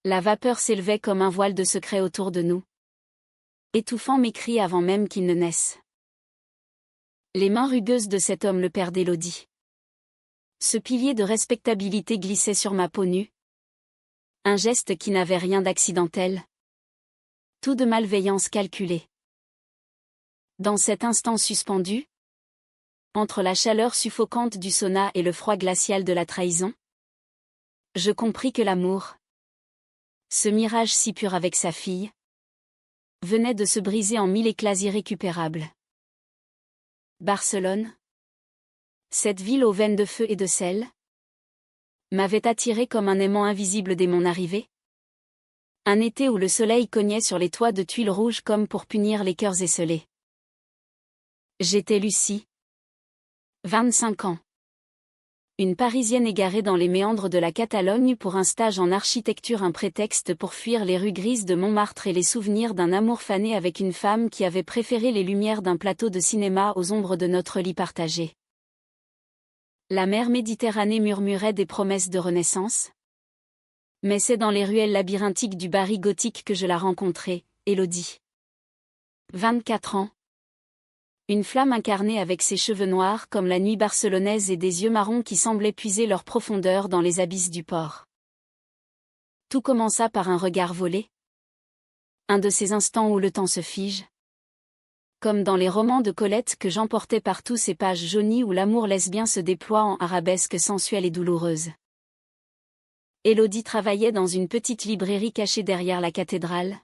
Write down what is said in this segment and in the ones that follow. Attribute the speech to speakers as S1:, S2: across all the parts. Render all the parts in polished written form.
S1: La vapeur s'élevait comme un voile de secret autour de nous, étouffant mes cris avant même qu'ils ne naissent. Les mains rugueuses de cet homme, le père d'Élodie. Ce pilier de respectabilité glissait sur ma peau nue. Un geste qui n'avait rien d'accidentel. Tout de malveillance calculée. Dans cet instant suspendu, entre la chaleur suffocante du sauna et le froid glacial de la trahison, je compris que l'amour, ce mirage si pur avec sa fille, venait de se briser en 1000 éclats irrécupérables. Barcelone, cette ville aux veines de feu et de sel, m'avait attiré comme un aimant invisible dès mon arrivée. Un été où le soleil cognait sur les toits de tuiles rouges comme pour punir les cœurs esselés. J'étais Lucie. 25 ans. Une Parisienne égarée dans les méandres de la Catalogne pour un stage en architecture, un prétexte pour fuir les rues grises de Montmartre et les souvenirs d'un amour fané avec une femme qui avait préféré les lumières d'un plateau de cinéma aux ombres de notre lit partagé. La mer Méditerranée murmurait des promesses de renaissance. Mais c'est dans les ruelles labyrinthiques du Bari gothique que je la rencontrai, Élodie. 24 ans. Une flamme incarnée avec ses cheveux noirs comme la nuit barcelonaise et des yeux marrons qui semblaient puiser leur profondeur dans les abysses du port. Tout commença par un regard volé. Un de ces instants où le temps se fige. Comme dans les romans de Colette que j'emportais partout, ces pages jaunies où l'amour lesbien se déploie en arabesques sensuelles et douloureuses. Élodie travaillait dans une petite librairie cachée derrière la cathédrale.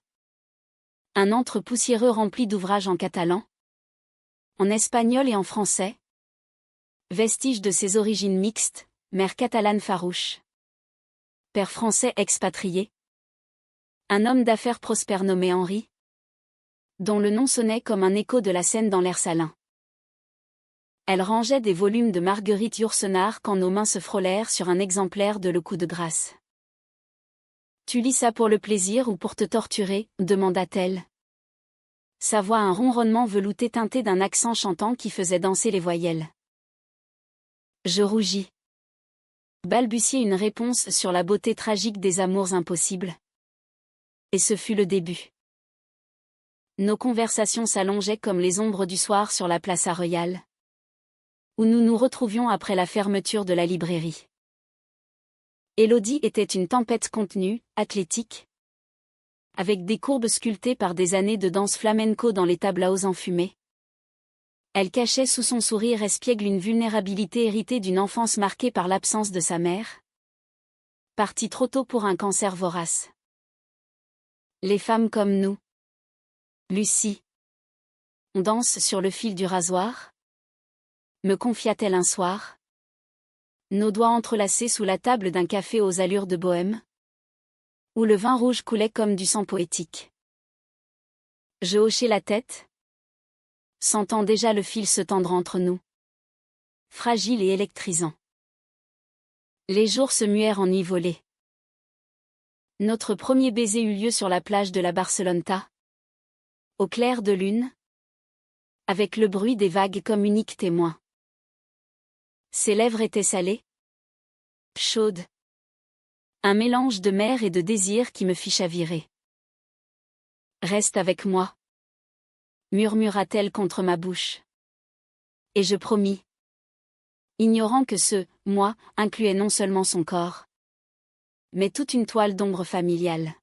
S1: Un antre poussiéreux rempli d'ouvrages en catalan, en espagnol et en français. Vestige de ses origines mixtes, mère catalane farouche. Père français expatrié. Un homme d'affaires prospère nommé Henri, dont le nom sonnait comme un écho de la Seine dans l'air salin. Elle rangeait des volumes de Marguerite Yourcenar quand nos mains se frôlèrent sur un exemplaire de Le Coup de grâce. « Tu lis ça pour le plaisir ou pour te torturer ?» demanda-t-elle. Sa voix un ronronnement velouté teinté d'un accent chantant qui faisait danser les voyelles. Je rougis. Balbutiai une réponse sur la beauté tragique des amours impossibles. Et ce fut le début. Nos conversations s'allongeaient comme les ombres du soir sur la place Royale, où nous nous retrouvions après la fermeture de la librairie. Élodie était une tempête contenue, athlétique, avec des courbes sculptées par des années de danse flamenco dans les tablaos enfumés. Elle cachait sous son sourire espiègle une vulnérabilité héritée d'une enfance marquée par l'absence de sa mère, partie trop tôt pour un cancer vorace. Les femmes comme nous, Lucie, on danse sur le fil du rasoir, me confia-t-elle un soir, nos doigts entrelacés sous la table d'un café aux allures de bohème, où le vin rouge coulait comme du sang poétique. Je hochai la tête, sentant déjà le fil se tendre entre nous, fragile et électrisant. Les jours se muèrent en nuit volée. Notre premier baiser eut lieu sur la plage de la Barceloneta, au clair de lune, avec le bruit des vagues comme unique témoin. Ses lèvres étaient salées, chaudes. Un mélange de mer et de désir qui me fit chavirer. « Reste avec moi », murmura-t-elle contre ma bouche. Et je promis. Ignorant que ce « moi » incluait non seulement son corps, mais toute une toile d'ombre familiale.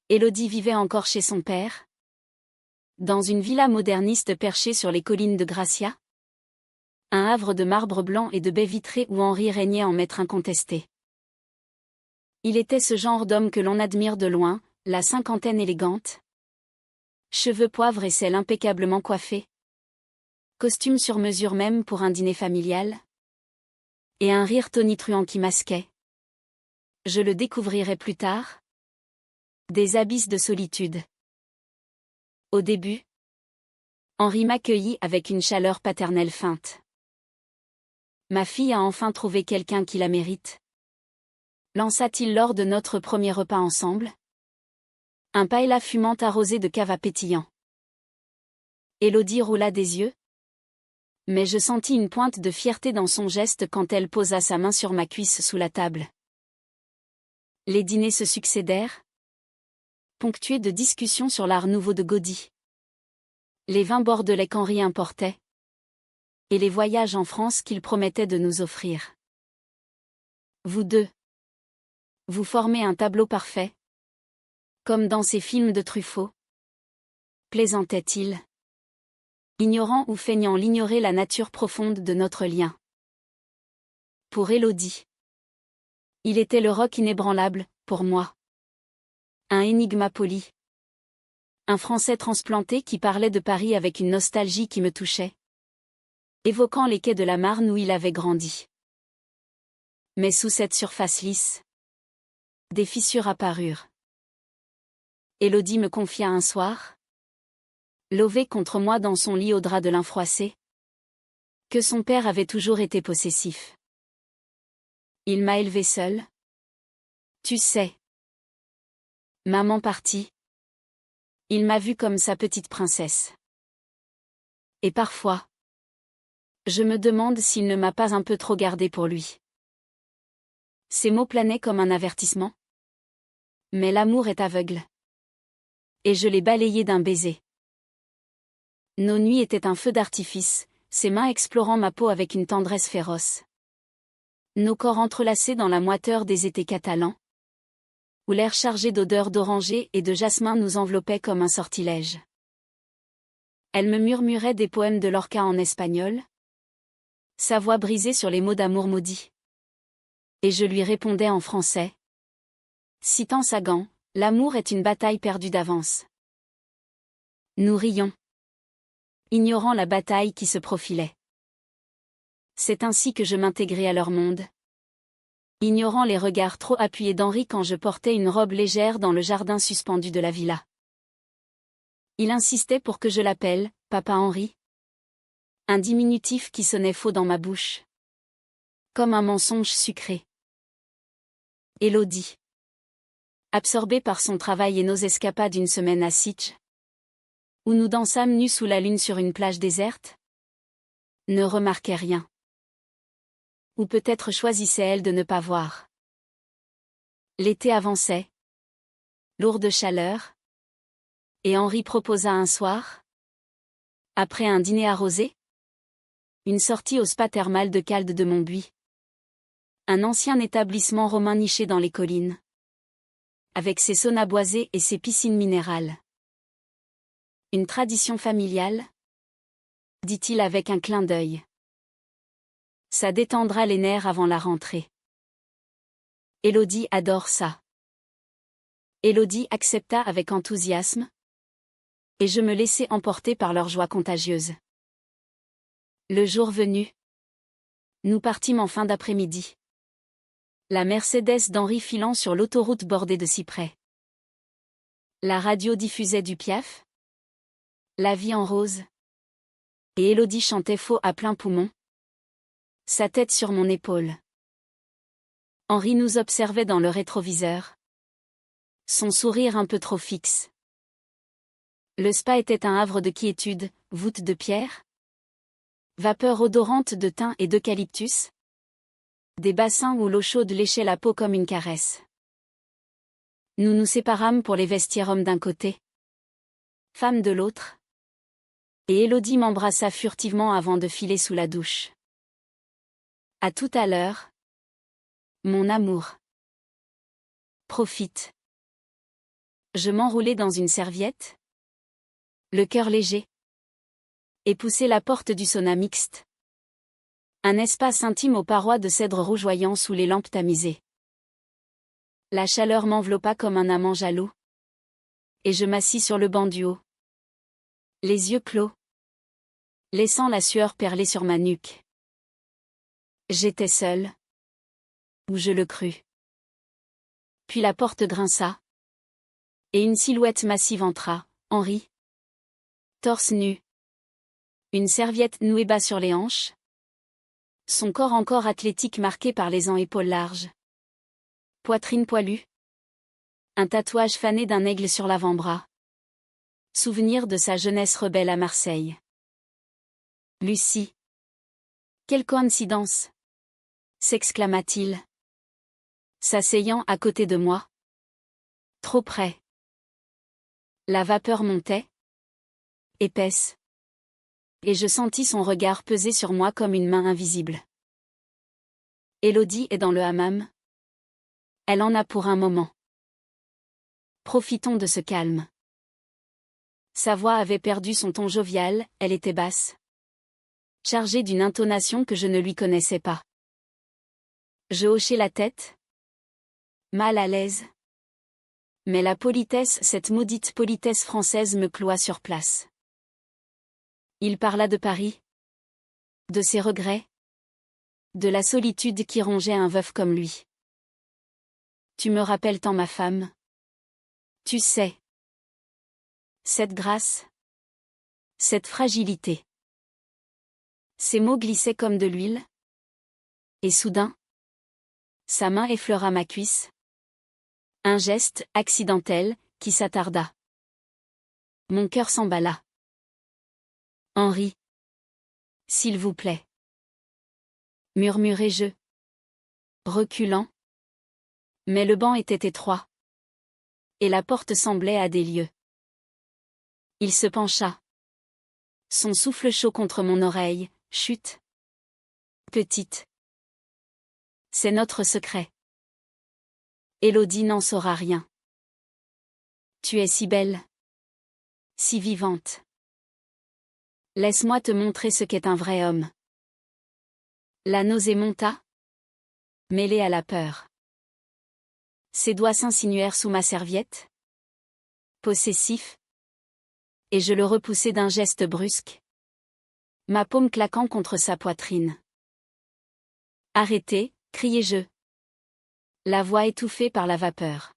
S1: Élodie vivait encore chez son père, dans une villa moderniste perchée sur les collines de Gracia, un havre de marbre blanc et de baies vitrées où Henri régnait en maître incontesté. Il était ce genre d'homme que l'on admire de loin, la cinquantaine élégante. Cheveux poivre et sel impeccablement coiffés. Costume sur mesure même pour un dîner familial. Et un rire tonitruant qui masquait. Je le découvrirai plus tard. Des abysses de solitude. Au début, Henri m'accueillit avec une chaleur paternelle feinte. Ma fille a enfin trouvé quelqu'un qui la mérite. Lança-t-il lors de notre premier repas ensemble? Un paella fumant arrosé de cava pétillant. Élodie roula des yeux. Mais je sentis une pointe de fierté dans son geste quand elle posa sa main sur ma cuisse sous la table. Les dîners se succédèrent, ponctués de discussions sur l'art nouveau de Gaudí. Les vins bordelais qu'Henri importait. Et les voyages en France qu'il promettait de nous offrir. Vous deux. Vous formez un tableau parfait. Comme dans ces films de Truffaut. Plaisantait-il. Ignorant ou feignant l'ignorer la nature profonde de notre lien. Pour Élodie. Il était le roc inébranlable, pour moi. Un énigma poli. Un Français transplanté qui parlait de Paris avec une nostalgie qui me touchait. Évoquant les quais de la Marne où il avait grandi. Mais sous cette surface lisse, des fissures apparurent. Élodie me confia un soir, lové contre moi dans son lit au drap de lin froissé, que son père avait toujours été possessif. Il m'a élevée seule. Tu sais. Maman partie. Il m'a vue comme sa petite princesse. Et parfois, je me demande s'il ne m'a pas un peu trop gardée pour lui. Ces mots planaient comme un avertissement. Mais l'amour est aveugle. Et je l'ai balayé d'un baiser. Nos nuits étaient un feu d'artifice, ses mains explorant ma peau avec une tendresse féroce. Nos corps entrelacés dans la moiteur des étés catalans, où l'air chargé d'odeurs d'oranger et de jasmin nous enveloppait comme un sortilège. Elle me murmurait des poèmes de Lorca en espagnol, sa voix brisée sur les mots d'amour maudits. Et je lui répondais en français. Citant Sagan, l'amour est une bataille perdue d'avance. Nous rions, ignorant la bataille qui se profilait. C'est ainsi que je m'intégrais à leur monde. Ignorant les regards trop appuyés d'Henri quand je portais une robe légère dans le jardin suspendu de la villa. Il insistait pour que je l'appelle Papa Henri. Un diminutif qui sonnait faux dans ma bouche. Comme un mensonge sucré. Élodie. Absorbée par son travail et nos escapades d'une semaine à Sitges, où nous dansâmes nus sous la lune sur une plage déserte, ne remarquait rien. Ou peut-être choisissait-elle de ne pas voir. L'été avançait. Lourde chaleur. Et Henri proposa un soir, après un dîner arrosé, une sortie au spa thermal de Calde de Montbuis. Un ancien établissement romain niché dans les collines. Avec ses saunas boisés et ses piscines minérales. Une tradition familiale, dit-il avec un clin d'œil. Ça détendra les nerfs avant la rentrée. Élodie adore ça. Élodie accepta avec enthousiasme. Et je me laissai emporter par leur joie contagieuse. Le jour venu, nous partîmes en fin d'après-midi. La Mercedes d'Henri filant sur l'autoroute bordée de cyprès. La radio diffusait du Piaf. La vie en rose. Et Élodie chantait faux à plein poumon. Sa tête sur mon épaule. Henri nous observait dans le rétroviseur. Son sourire un peu trop fixe. Le spa était un havre de quiétude, voûte de pierre. Vapeur odorante de thym et d'eucalyptus. Des bassins où l'eau chaude léchait la peau comme une caresse. Nous nous séparâmes pour les vestiaires hommes d'un côté. Femmes de l'autre. Et Élodie m'embrassa furtivement avant de filer sous la douche. À tout à l'heure. Mon amour. Profite. Je m'enroulai dans une serviette. Le cœur léger. Et poussai la porte du sauna mixte. Un espace intime aux parois de cèdre rougeoyant sous les lampes tamisées. La chaleur m'enveloppa comme un amant jaloux. Et je m'assis sur le banc du haut. Les yeux clos. Laissant la sueur perler sur ma nuque. J'étais seule. Ou je le crus. Puis la porte grinça. Et une silhouette massive entra, Henri. Torse nu. Une serviette nouée bas sur les hanches. Son corps encore athlétique marqué par les épaules larges. Poitrine poilue. Un tatouage fané d'un aigle sur l'avant-bras. Souvenir de sa jeunesse rebelle à Marseille. Lucie. Quelle coïncidence! S'exclama-t-il. s'asseyant à côté de moi. Trop près. La vapeur montait, épaisse. Et je sentis son regard peser sur moi comme une main invisible. Élodie est dans le hammam. Elle en a pour un moment. Profitons de ce calme. Sa voix avait perdu son ton jovial, elle était basse. Chargée d'une intonation que je ne lui connaissais pas. Je hochai la tête. Mal à l'aise. Mais la politesse, cette maudite politesse française me cloua sur place. Il parla de Paris. De ses regrets. De la solitude qui rongeait un veuf comme lui. Tu me rappelles tant ma femme. Tu sais. Cette grâce. Cette fragilité. Ces mots glissaient comme de l'huile. Et soudain, sa main effleura ma cuisse. Un geste, accidentel, qui s'attarda. Mon cœur s'emballa. Henri. S'il vous plaît. Murmurai-je. Reculant. Mais le banc était étroit. Et la porte semblait à des lieues. Il se pencha. Son souffle chaud contre mon oreille, chut. Petite. C'est notre secret. Élodie n'en saura rien. Tu es si belle. Si vivante. Laisse-moi te montrer ce qu'est un vrai homme. La nausée monta, mêlée à la peur. Ses doigts s'insinuèrent sous ma serviette. Possessif. Et je le repoussai d'un geste brusque. Ma paume claquant contre sa poitrine. Arrêtez, criai-je. La voix étouffée par la vapeur.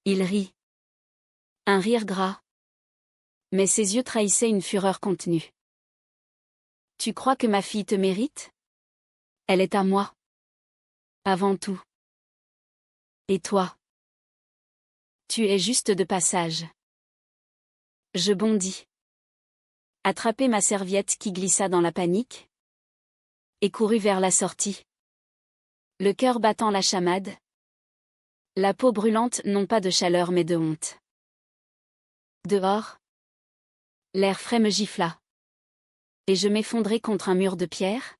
S1: Il rit. Un rire gras. Mais ses yeux trahissaient une fureur contenue. Tu crois que ma fille te mérite? Elle est à moi. Avant tout. Et toi? Tu es juste de passage. Je bondis. Attrapai ma serviette qui glissa dans la panique. Et courus vers la sortie. Le cœur battant la chamade. La peau brûlante non pas de chaleur mais de honte. Dehors. L'air frais me gifla. Et je m'effondrai contre un mur de pierre.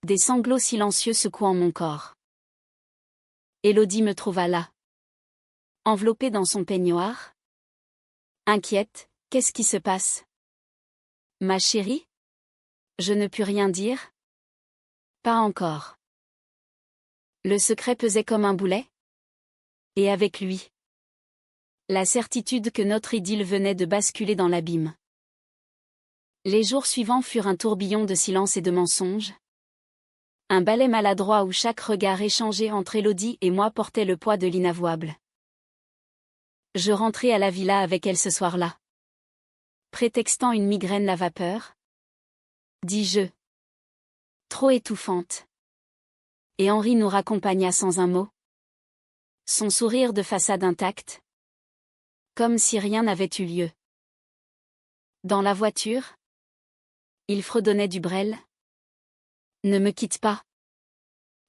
S1: Des sanglots silencieux secouant mon corps. Élodie me trouva là. Enveloppée dans son peignoir. Inquiète, qu'est-ce qui se passe? Ma chérie? Je ne pus rien dire. Pas encore. Le secret pesait comme un boulet. Et avec lui. La certitude que notre idylle venait de basculer dans l'abîme. Les jours suivants furent un tourbillon de silence et de mensonges. Un balai maladroit où chaque regard échangé entre Élodie et moi portait le poids de l'inavouable. Je rentrai à la villa avec elle ce soir-là. Prétextant une migraine la vapeur. Dis-je. Trop étouffante. Et Henri nous raccompagna sans un mot. Son sourire de façade intact. Comme si rien n'avait eu lieu. Dans la voiture. Il fredonnait du Brel. Ne me quitte pas.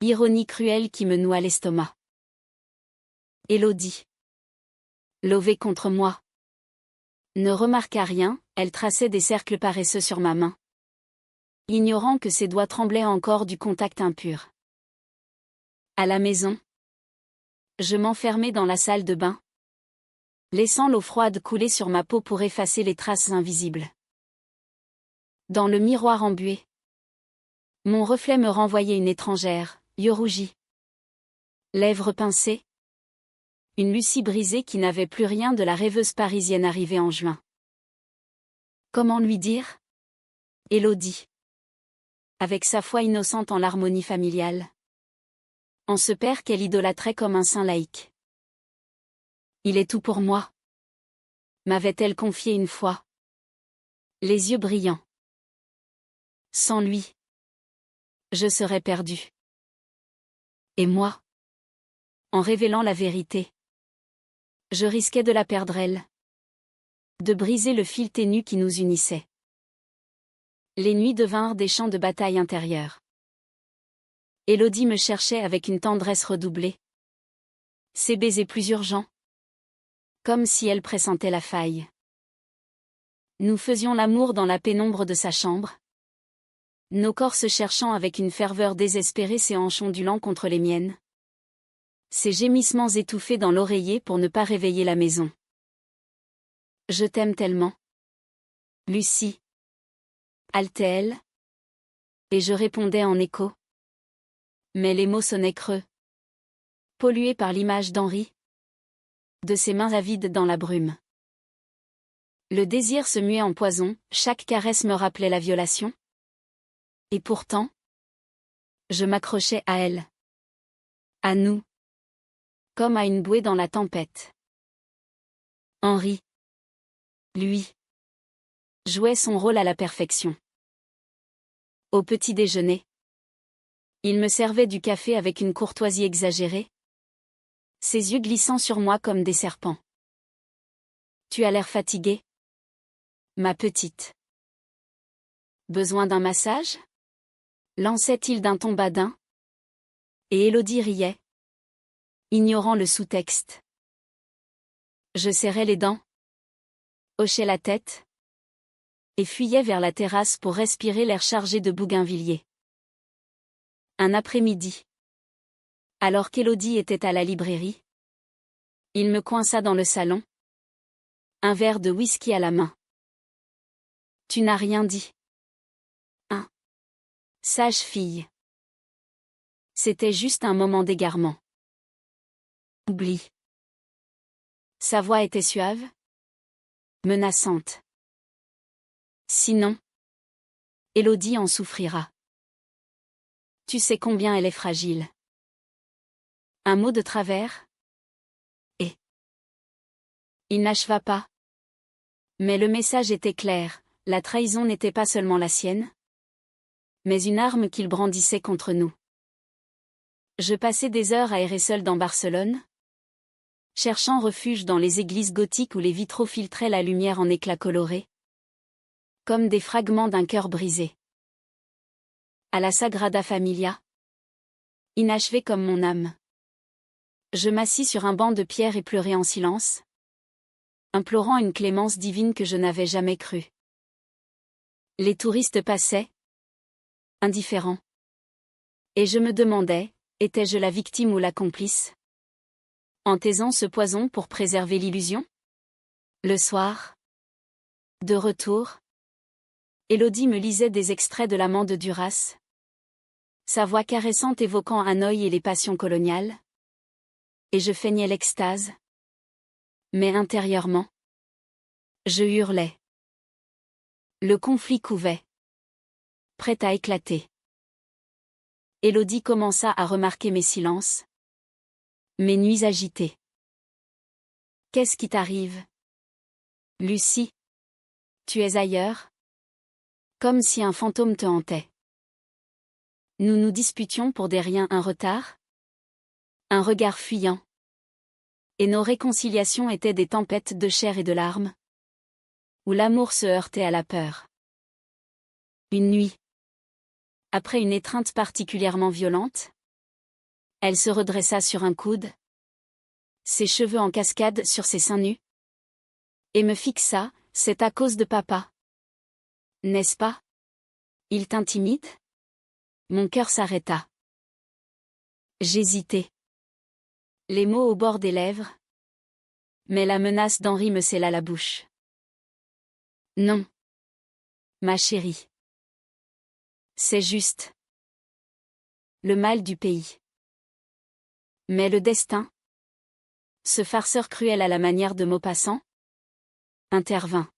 S1: Ironie cruelle qui me noua l'estomac. Élodie. Levée contre moi. Ne remarqua rien, elle traçait des cercles paresseux sur ma main. Ignorant que ses doigts tremblaient encore du contact impur. À la maison. Je m'enfermai dans la salle de bain. Laissant l'eau froide couler sur ma peau pour effacer les traces invisibles. Dans le miroir embué. Mon reflet me renvoyait une étrangère, yeux rougis. Lèvres pincées. Une Lucie brisée qui n'avait plus rien de la rêveuse parisienne arrivée en juin. Comment lui dire? Élodie. Avec sa foi innocente en l'harmonie familiale. En ce père qu'elle idolâtrait comme un saint laïque. Il est tout pour moi. M'avait-elle confié une fois. Les yeux brillants. Sans lui. Je serais perdue. Et moi? En révélant la vérité. Je risquais de la perdre elle. De briser le fil ténu qui nous unissait. Les nuits devinrent des champs de bataille intérieurs. Élodie me cherchait avec une tendresse redoublée. Ses baisers plus urgents. Comme si elle pressentait la faille. Nous faisions l'amour dans la pénombre de sa chambre. Nos corps se cherchant avec une ferveur désespérée, ses hanches ondulant contre les miennes. Ses gémissements étouffés dans l'oreiller pour ne pas réveiller la maison. Je t'aime tellement. Lucie. Haltait-elle. Et je répondais en écho. Mais les mots sonnaient creux. Pollués par l'image d'Henri. De ses mains avides dans la brume. Le désir se muait en poison, chaque caresse me rappelait la violation. Et pourtant, je m'accrochais à elle. À nous. Comme à une bouée dans la tempête. Henri. Lui. Jouait son rôle à la perfection. Au petit déjeuner. Il me servait du café avec une courtoisie exagérée. Ses yeux glissant sur moi comme des serpents. Tu as l'air fatiguée, ma petite. Besoin d'un massage? Lançait-il d'un ton badin. Et Élodie riait, ignorant le sous-texte. Je serrais les dents, hochais la tête, et fuyais vers la terrasse pour respirer l'air chargé de bougainvilliers. Un après-midi. Alors qu'Élodie était à la librairie, il me coinça dans le salon, un verre de whisky à la main. Tu n'as rien dit. Sage fille. C'était juste un moment d'égarement. Oublie. Sa voix était suave, menaçante. Sinon, Élodie en souffrira. Tu sais combien elle est fragile. Un mot de travers? Et il n'acheva pas. Mais le message était clair, la trahison n'était pas seulement la sienne, mais une arme qu'il brandissait contre nous. Je passais des heures à errer seul dans Barcelone, cherchant refuge dans les églises gothiques où les vitraux filtraient la lumière en éclats colorés, comme des fragments d'un cœur brisé. À la Sagrada Familia, inachevé comme mon âme. Je m'assis sur un banc de pierre et pleurai en silence, implorant une clémence divine que je n'avais jamais crue. Les touristes passaient, indifférents. Et je me demandais, étais-je la victime ou la complice? En taisant ce poison pour préserver l'illusion? Le soir, de retour, Élodie me lisait des extraits de l'amant de Duras. Sa voix caressante évoquant Hanoï et les passions coloniales. Et je feignais l'extase. Mais intérieurement, je hurlais. Le conflit couvait, prêt à éclater. Élodie commença à remarquer mes silences, mes nuits agitées. Qu'est-ce qui t'arrive? Lucie, tu es ailleurs? Comme si un fantôme te hantait. Nous nous disputions pour des riens, un retard? Un regard fuyant. Et nos réconciliations étaient des tempêtes de chair et de larmes, où l'amour se heurtait à la peur. Une nuit. Après une étreinte particulièrement violente, elle se redressa sur un coude, ses cheveux en cascade sur ses seins nus, et me fixa, c'est à cause de papa. N'est-ce pas? Il t'intimide? Mon cœur s'arrêta. J'hésitais. Les mots au bord des lèvres. Mais la menace d'Henri me scella la bouche. Non. Ma chérie. C'est juste. Le mal du pays. Mais le destin, ce farceur cruel à la manière de Maupassant, intervint.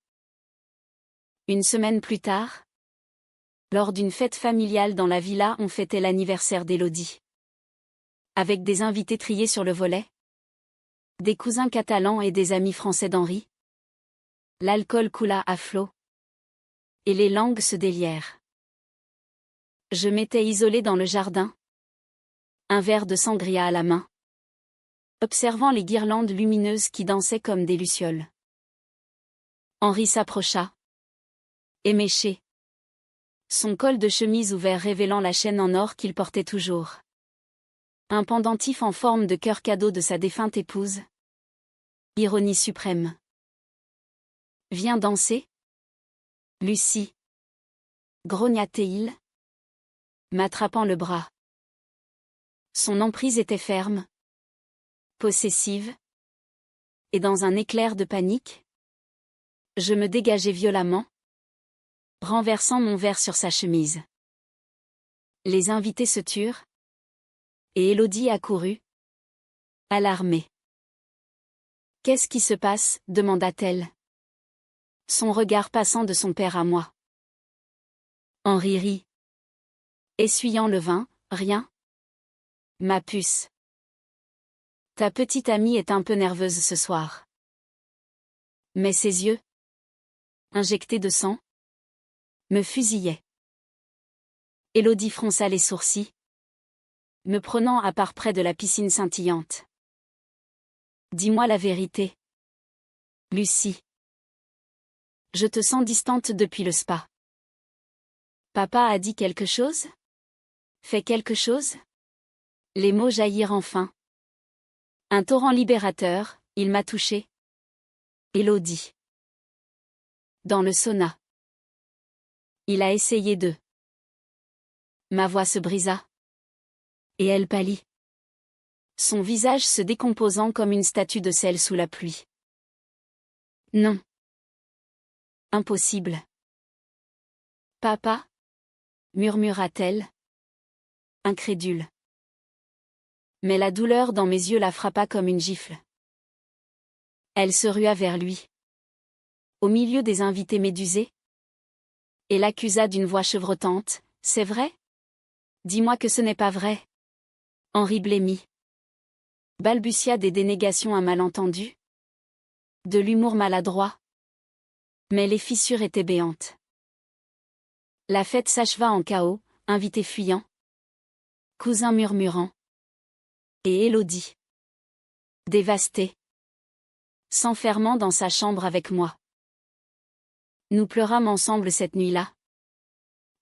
S1: Une semaine plus tard, lors d'une fête familiale dans la villa, on fêtait l'anniversaire d'Élodie. Avec des invités triés sur le volet, des cousins catalans et des amis français d'Henri. L'alcool coula à flots. Et les langues se délièrent. Je m'étais isolé dans le jardin, un verre de sangria à la main, observant les guirlandes lumineuses qui dansaient comme des lucioles. Henri s'approcha, éméché, son col de chemise ouvert révélant la chaîne en or qu'il portait toujours. Un pendentif en forme de cœur cadeau de sa défunte épouse. Ironie suprême. Viens danser? Lucie. Grogna-t-il, m'attrapant le bras. Son emprise était ferme, possessive, et dans un éclair de panique, je me dégageai violemment, renversant mon verre sur sa chemise. Les invités se turent, et Élodie accourut, alarmée. « Qu'est-ce qui se passe ?» demanda-t-elle. Son regard passant de son père à moi. Henri rit. Essuyant le vin, rien. Ma puce. Ta petite amie est un peu nerveuse ce soir. Mais ses yeux, injectés de sang, me fusillaient. Élodie fronça les sourcils, me prenant à part près de la piscine scintillante. Dis-moi la vérité. Lucie. Je te sens distante depuis le spa. Papa a dit quelque chose? Fait quelque chose? Les mots jaillirent enfin. Un torrent libérateur, il m'a touché. Élodie. Dans le sauna. Il a essayé de. Ma voix se brisa. Et elle pâlit. Son visage se décomposant comme une statue de sel sous la pluie. Non. Impossible. Papa? Murmura-t-elle. Incrédule. Mais la douleur dans mes yeux la frappa comme une gifle. Elle se rua vers lui. Au milieu des invités médusés. Et l'accusa d'une voix chevrotante. C'est vrai? Dis-moi que ce n'est pas vrai. Henri blêmit. Balbutia des dénégations à malentendu. De l'humour maladroit. Mais les fissures étaient béantes. La fête s'acheva en chaos, invités fuyant. Cousins murmurant. Et Élodie. Dévastée. S'enfermant dans sa chambre avec moi. Nous pleurâmes ensemble cette nuit-là.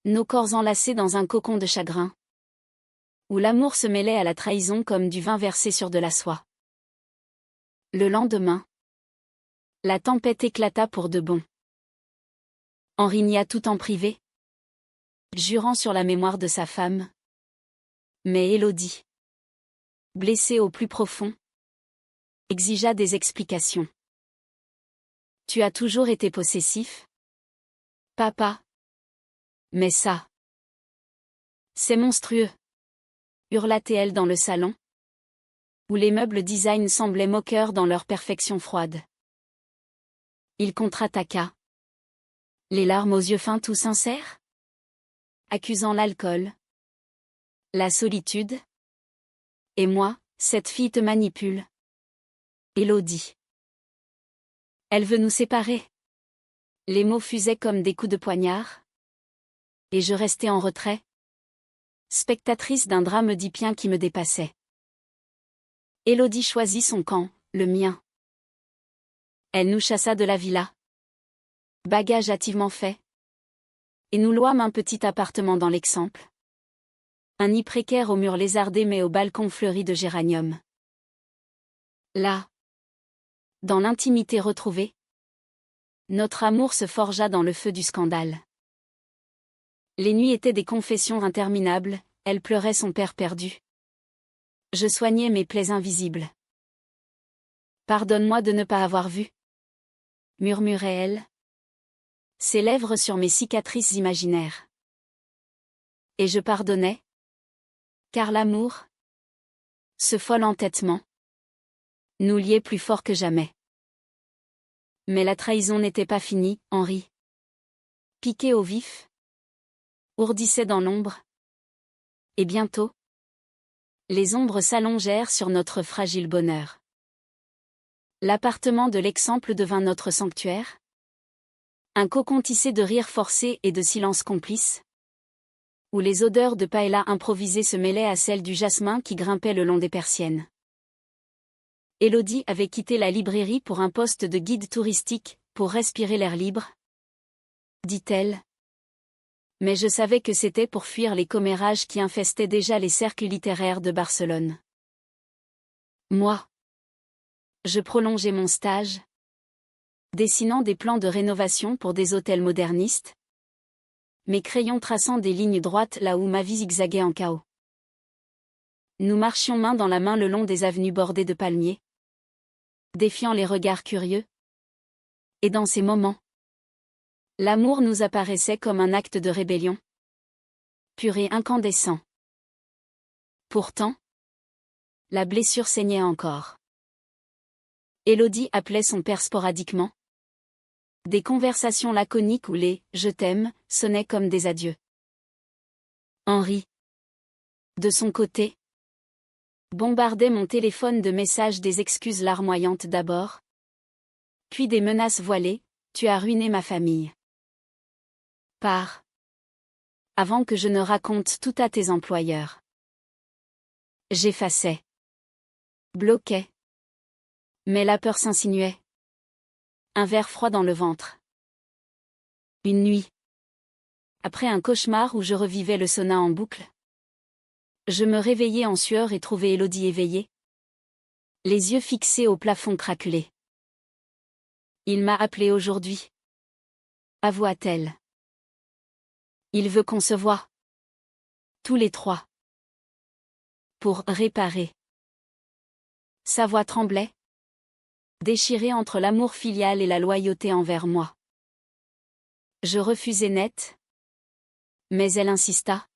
S1: Nos corps enlacés dans un cocon de chagrin. Où l'amour se mêlait à la trahison comme du vin versé sur de la soie. Le lendemain. La tempête éclata pour de bon. Henri nia tout en privé. Jurant sur la mémoire de sa femme. Mais Élodie. Blessée au plus profond. Exigea des explications. Tu as toujours été possessif? Papa. Mais ça. C'est monstrueux. Hurla-t-elle dans le salon. Où les meubles design semblaient moqueurs dans leur perfection froide. Il contre-attaqua. Les larmes aux yeux fins tout sincères? Accusant l'alcool. La solitude. Et moi, cette fille te manipule. Élodie. Elle veut nous séparer. Les mots fusaient comme des coups de poignard. Et je restais en retrait. Spectatrice d'un drame oedipien qui me dépassait. Élodie choisit son camp, le mien. Elle nous chassa de la villa. Bagage hâtivement fait. Et nous louâmes un petit appartement dans l'Exemple. Un nid précaire aux murs lézardés mais au balcon fleuri de géranium. Là. Dans l'intimité retrouvée. Notre amour se forgea dans le feu du scandale. Les nuits étaient des confessions interminables, elle pleurait son père perdu. Je soignais mes plaies invisibles. Pardonne-moi de ne pas avoir vu. Murmurait-elle. Ses lèvres sur mes cicatrices imaginaires. Et je pardonnais. Car l'amour, ce fol entêtement, nous liait plus fort que jamais. Mais la trahison n'était pas finie, Henri. Piqué au vif. Ourdissait dans l'ombre. Et bientôt, les ombres s'allongèrent sur notre fragile bonheur. L'appartement de l'Exemple devint notre sanctuaire. Un cocon tissé de rires forcés et de silences complices. Où les odeurs de paella improvisées se mêlaient à celles du jasmin qui grimpait le long des persiennes. Élodie avait quitté la librairie pour un poste de guide touristique, pour respirer l'air libre. Dit-elle. Mais je savais que c'était pour fuir les commérages qui infestaient déjà les cercles littéraires de Barcelone. Moi, je prolongeais mon stage, dessinant des plans de rénovation pour des hôtels modernistes, mes crayons traçant des lignes droites là où ma vie zigzaguait en chaos. Nous marchions main dans la main le long des avenues bordées de palmiers, défiant les regards curieux. Et dans ces moments, l'amour nous apparaissait comme un acte de rébellion, pur et incandescent. Pourtant, la blessure saignait encore. Élodie appelait son père sporadiquement. Des conversations laconiques où les « je t'aime » sonnaient comme des adieux. Henri, de son côté, bombardait mon téléphone de messages, des excuses larmoyantes d'abord, puis des menaces voilées: tu as ruiné ma famille. Pars, avant que je ne raconte tout à tes employeurs. J'effaçais, bloquais. Mais la peur s'insinuait. Un ver froid dans le ventre. Une nuit, après un cauchemar où je revivais le sauna en boucle, je me réveillai en sueur et trouvai Élodie éveillée, les yeux fixés au plafond craquelé. Il m'a appelé aujourd'hui, avoua-t-elle. Il veut qu'on se voie. Tous les trois. Pour réparer. Sa voix tremblait, déchirée entre l'amour filial et la loyauté envers moi. Je refusai net, mais elle insista,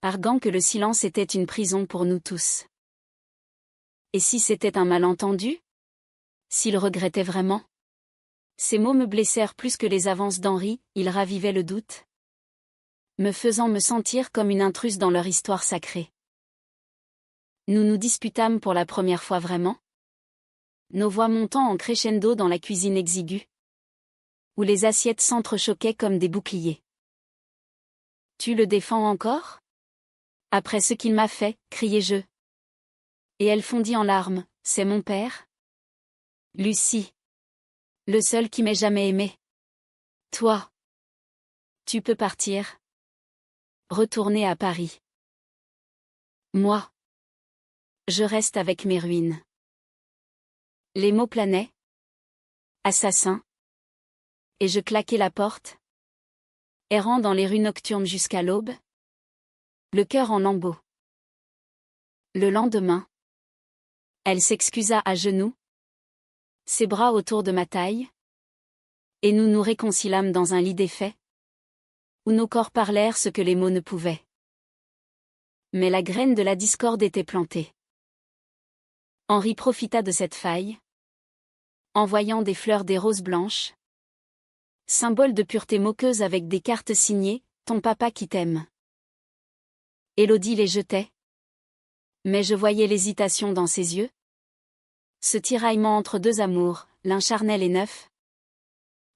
S1: arguant que le silence était une prison pour nous tous. Et si c'était un malentendu? S'il regrettait vraiment? Ces mots me blessèrent plus que les avances d'Henri, ils ravivaient le doute, me faisant me sentir comme une intruse dans leur histoire sacrée. Nous nous disputâmes pour la première fois vraiment, nos voix montant en crescendo dans la cuisine exiguë, où les assiettes s'entrechoquaient comme des boucliers. Tu le défends encore? Après ce qu'il m'a fait, criai-je. Et elle fondit en larmes. C'est mon père? Lucie. Le seul qui m'ait jamais aimé. Toi. Tu peux partir. Retourner à Paris. Moi. Je reste avec mes ruines. Les mots planaient. Assassin. Et je claquai la porte, errant dans les rues nocturnes jusqu'à l'aube, le cœur en lambeaux. Le lendemain, elle s'excusa à genoux, ses bras autour de ma taille, et nous nous réconcilâmes dans un lit défait, où nos corps parlèrent ce que les mots ne pouvaient. Mais la graine de la discorde était plantée. Henri profita de cette faille, envoyant des fleurs, des roses blanches, symbole de pureté moqueuse avec des cartes signées « Ton papa qui t'aime ». Élodie les jetait, mais je voyais l'hésitation dans ses yeux. Ce tiraillement entre deux amours, l'un charnel et neuf,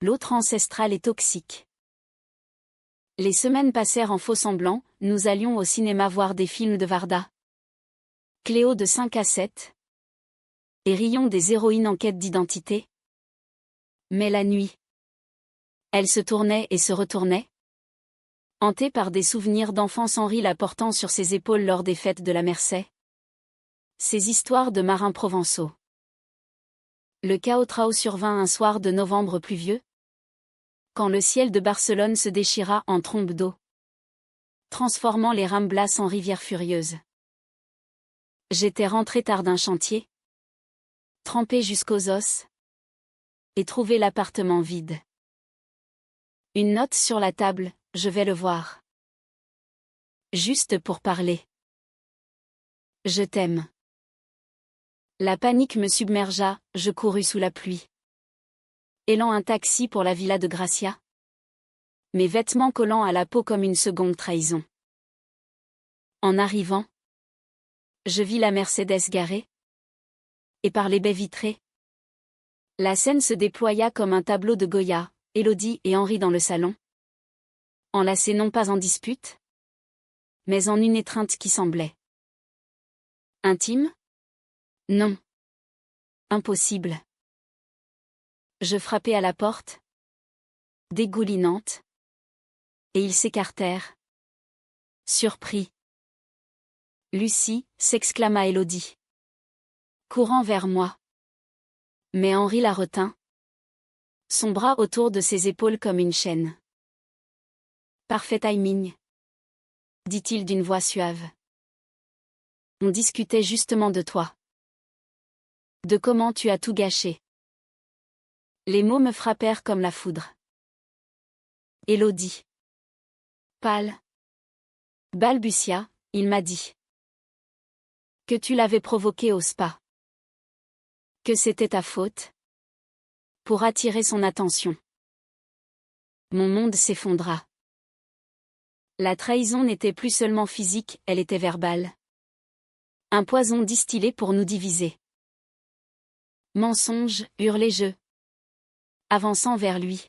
S1: l'autre ancestral et toxique. Les semaines passèrent en faux semblant, nous allions au cinéma voir des films de Varda, Cléo de 5 à 7, et rions des héroïnes en quête d'identité. Mais la nuit, elle se tournait et se retournait, hantée par des souvenirs d'enfance, Henri la portant sur ses épaules lors des fêtes de la Mercey. Ces histoires de marins provençaux. Le chaos trao survint un soir de novembre pluvieux, quand le ciel de Barcelone se déchira en trombe d'eau, transformant les Ramblas en rivières furieuses. J'étais rentré tard d'un chantier, trempé jusqu'aux os, et trouvé l'appartement vide. Une note sur la table, je vais le voir. Juste pour parler. Je t'aime. La panique me submergea, je courus sous la pluie, élant un taxi pour la villa de Gracia, mes vêtements collant à la peau comme une seconde trahison. En arrivant, je vis la Mercedes garée, et par les baies vitrées, la scène se déploya comme un tableau de Goya, Élodie et Henri dans le salon, enlacés non pas en dispute, mais en une étreinte qui semblait intime? Non. Impossible. Je frappai à la porte, dégoulinante, Et ils s'écartèrent. Surpris. Lucie, s'exclama Élodie. Courant vers moi. Mais Henri la retint. Son bras autour de ses épaules comme une chaîne. Parfait timing, dit-il d'une voix suave. On discutait justement de toi. De comment tu as tout gâché. Les mots me frappèrent comme la foudre. Élodie. Pâle. Balbutia, il m'a dit. Que tu l'avais provoqué au spa. Que c'était ta faute. Pour attirer son attention. Mon monde s'effondra. La trahison n'était plus seulement physique, elle était verbale. Un poison distillé pour nous diviser. Mensonge, hurlai-je. Avançant vers lui.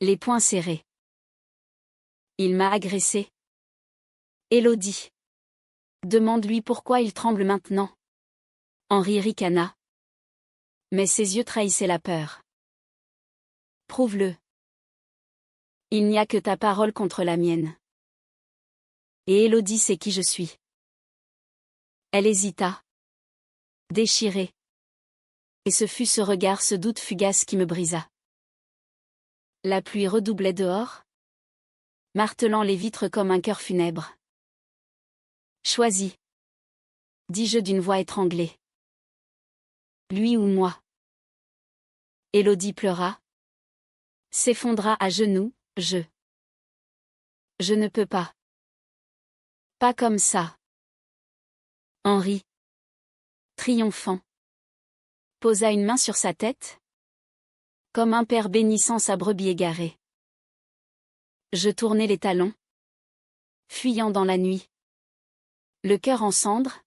S1: Les poings serrés. Il m'a agressé. Élodie. Demande-lui pourquoi il tremble maintenant. Henri ricana. Mais ses yeux trahissaient la peur. Prouve-le. Il n'y a que ta parole contre la mienne. Et Élodie sait qui je suis. Elle hésita. Déchirée. Et ce fut ce regard, ce doute fugace qui me brisa. La pluie redoublait dehors, martelant les vitres comme un cœur funèbre. Choisis, dis-je d'une voix étranglée. Lui ou moi. Élodie pleura. S'effondra à genoux, je ne peux pas. Pas comme ça. Henri, triomphant, posa une main sur sa tête, comme un père bénissant sa brebis égarée. Je tournai les talons, fuyant dans la nuit. Le cœur en cendres,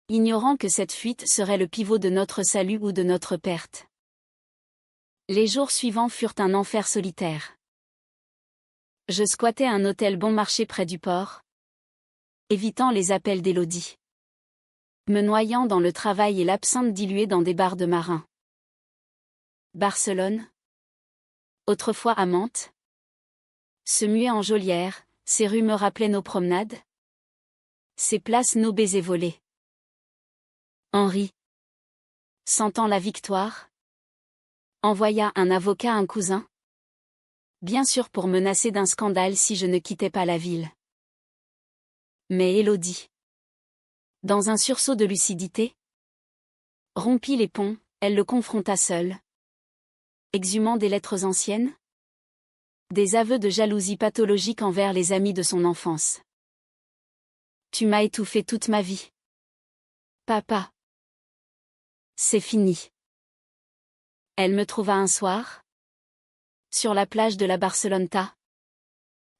S1: ignorant que cette fuite serait le pivot de notre salut ou de notre perte. Les jours suivants furent un enfer solitaire. Je squattais un hôtel bon marché près du port, évitant les appels d'Élodie. Me noyant dans le travail et l'absinthe diluée dans des bars de marins. Barcelone. Autrefois amante. Se muait en geôlière, ses rues me rappelaient nos promenades. Ses places nos baisers volés. Henri, sentant la victoire, envoya un avocat à un cousin. Bien sûr pour menacer d'un scandale si je ne quittais pas la ville. Mais Élodie, dans un sursaut de lucidité, rompit les ponts, elle le confronta seule. Exhumant des lettres anciennes, des aveux de jalousie pathologique envers les amis de son enfance. Tu m'as étouffé toute ma vie. Papa. C'est fini. Elle me trouva un soir, sur la plage de la Barceloneta,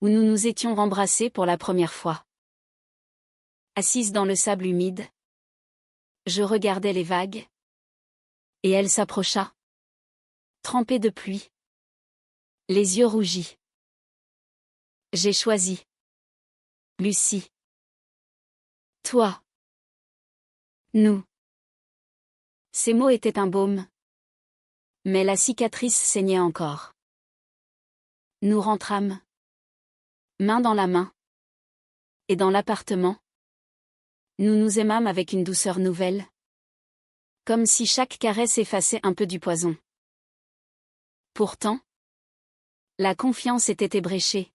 S1: où nous nous étions embrassés pour la première fois. Assise dans le sable humide, je regardais les vagues, et elle s'approcha, trempée de pluie, les yeux rougis. J'ai choisi. Lucie. Toi. Nous. Ces mots étaient un baume. Mais la cicatrice saignait encore. Nous rentrâmes, main dans la main. Et dans l'appartement, nous nous aimâmes avec une douceur nouvelle. Comme si chaque caresse effaçait un peu du poison. Pourtant, la confiance était ébréchée.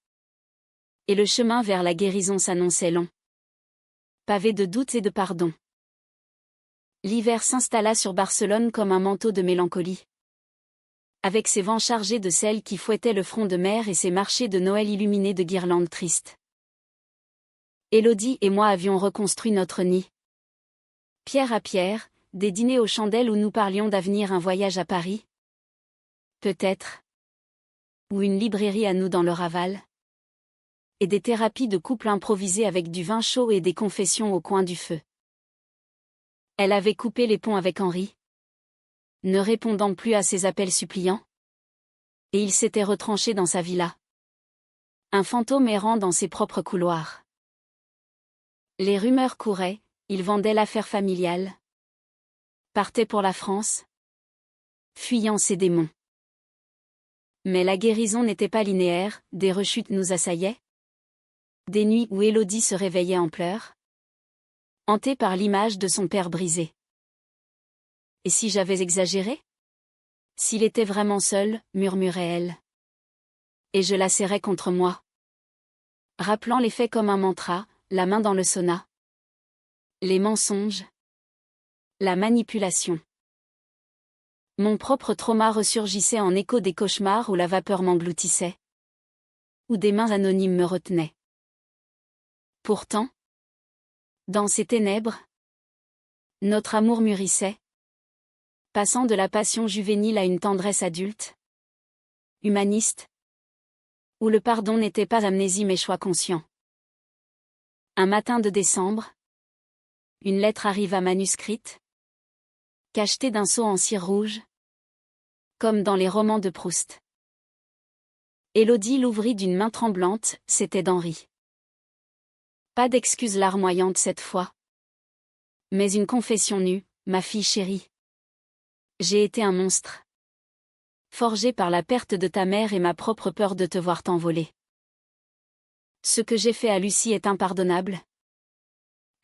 S1: Et le chemin vers la guérison s'annonçait long. Pavé de doutes et de pardons. L'hiver s'installa sur Barcelone comme un manteau de mélancolie. Avec ses vents chargés de sel qui fouettaient le front de mer et ses marchés de Noël illuminés de guirlandes tristes. Élodie et moi avions reconstruit notre nid. Pierre à pierre, des dîners aux chandelles où nous parlions d'avenir, un voyage à Paris. Peut-être. Ou une librairie à nous dans le Raval. Et des thérapies de couple improvisées avec du vin chaud et des confessions au coin du feu. Elle avait coupé les ponts avec Henri, ne répondant plus à ses appels suppliants. Et il s'était retranché dans sa villa. Un fantôme errant dans ses propres couloirs. Les rumeurs couraient, il vendait l'affaire familiale. Partait pour la France. Fuyant ses démons. Mais la guérison n'était pas linéaire, des rechutes nous assaillaient. Des nuits où Élodie se réveillait en pleurs, hantée par l'image de son père brisé. Et si j'avais exagéré? S'il était vraiment seul, murmurait-elle. Et je la serrais contre moi, rappelant les faits comme un mantra, la main dans le sauna. Les mensonges. La manipulation. Mon propre trauma ressurgissait en écho des cauchemars où la vapeur m'engloutissait. Où des mains anonymes me retenaient. Pourtant, dans ces ténèbres, notre amour mûrissait, passant de la passion juvénile à une tendresse adulte, humaniste, où le pardon n'était pas amnésie mais choix conscient. Un matin de décembre, une lettre arriva manuscrite, cachetée d'un sceau en cire rouge, comme dans les romans de Proust. Élodie l'ouvrit d'une main tremblante, c'était d'Henri. Pas d'excuses larmoyantes cette fois. Mais une confession nue, ma fille chérie. J'ai été un monstre. Forgé par la perte de ta mère et ma propre peur de te voir t'envoler. Ce que j'ai fait à Lucie est impardonnable.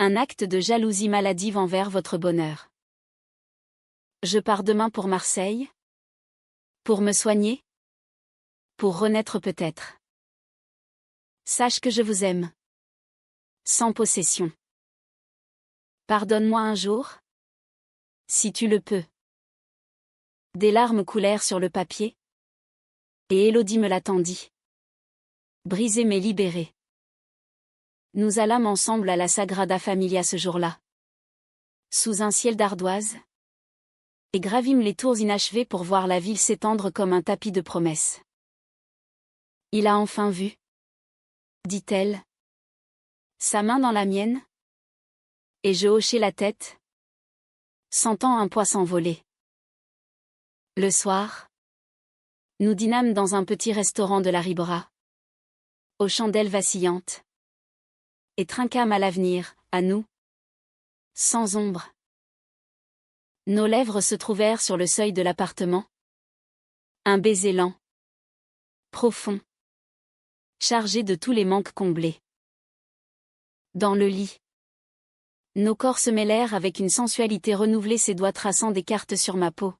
S1: Un acte de jalousie maladive envers votre bonheur. Je pars demain pour Marseille. Pour me soigner. Pour renaître peut-être. Sache que je vous aime. Sans possession. Pardonne-moi un jour. Si tu le peux. Des larmes coulèrent sur le papier. Et Élodie me l'attendit. Brisée mais libérée. Nous allâmes ensemble à la Sagrada Familia ce jour-là. Sous un ciel d'ardoise. Et gravîmes les tours inachevées pour voir la ville s'étendre comme un tapis de promesses. Il a enfin vu. Dit-elle. Sa main dans la mienne. Et je hochai la tête. Sentant un poids s'envoler. Le soir. Nous dînâmes dans un petit restaurant de la Ribera. Aux chandelles vacillantes. Et trinquâmes à l'avenir, à nous. Sans ombre. Nos lèvres se trouvèrent sur le seuil de l'appartement. Un baiser lent. Profond. Chargé de tous les manques comblés. Dans le lit. Nos corps se mêlèrent avec une sensualité renouvelée, ses doigts traçant des cartes sur ma peau.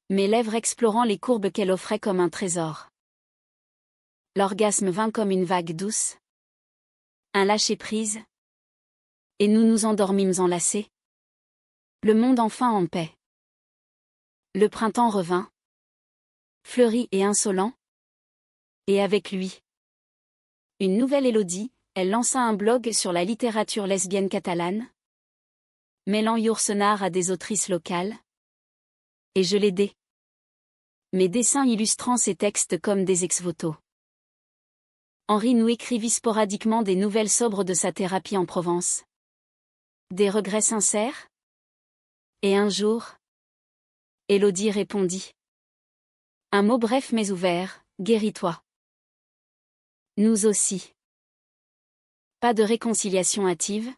S1: Mes lèvres explorant les courbes qu'elle offrait comme un trésor. L'orgasme vint comme une vague douce. Un lâcher-prise. Et nous nous endormîmes enlacés. Le monde enfin en paix. Le printemps revint. Fleuri et insolent. Et avec lui. Une nouvelle Élodie, elle lança un blog sur la littérature lesbienne catalane. Mêlant Yourcenar à des autrices locales. Et je l'aidai. Mes dessins illustrant ses textes comme des ex-voto. Henri nous écrivit sporadiquement des nouvelles sobres de sa thérapie en Provence. Des regrets sincères. Et un jour, Élodie répondit. Un mot bref mais ouvert, guéris-toi. Nous aussi. Pas de réconciliation hâtive.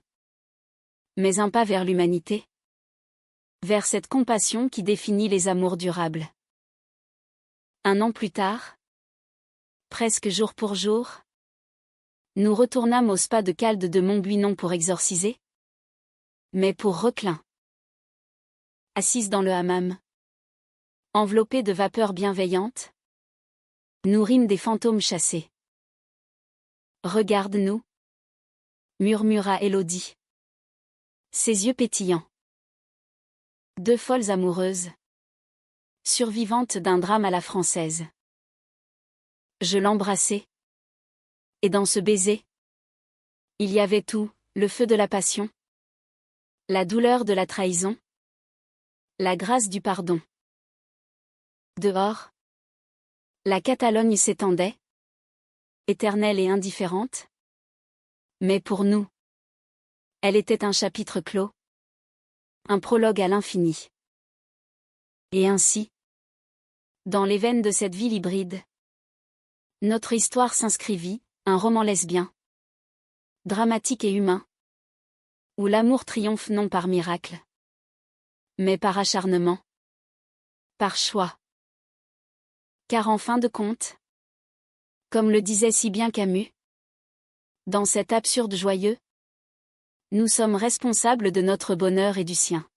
S1: Mais un pas vers l'humanité. Vers cette compassion qui définit les amours durables. Un an plus tard. Presque jour pour jour. Nous retournâmes au spa de Calde de Montbuis non pour exorciser. Mais pour Reclin. Assise dans le hammam. Enveloppée de vapeurs bienveillantes. Nous rîmes des fantômes chassés. Regarde-nous. Murmura Élodie. Ses yeux pétillants. Deux folles amoureuses. Survivantes d'un drame à la française. Je l'embrassai. Et dans ce baiser, il y avait tout, le feu de la passion. La douleur de la trahison. La grâce du pardon. Dehors, la Catalogne s'étendait. Éternelle et indifférente. Mais pour nous, elle était un chapitre clos. Un prologue à l'infini. Et ainsi, dans les veines de cette ville hybride, notre histoire s'inscrivit, un roman lesbien. Dramatique et humain. Où l'amour triomphe non par miracle. Mais par acharnement. Par choix. Car en fin de compte, comme le disait si bien Camus, dans cet absurde joyeux, nous sommes responsables de notre bonheur et du sien.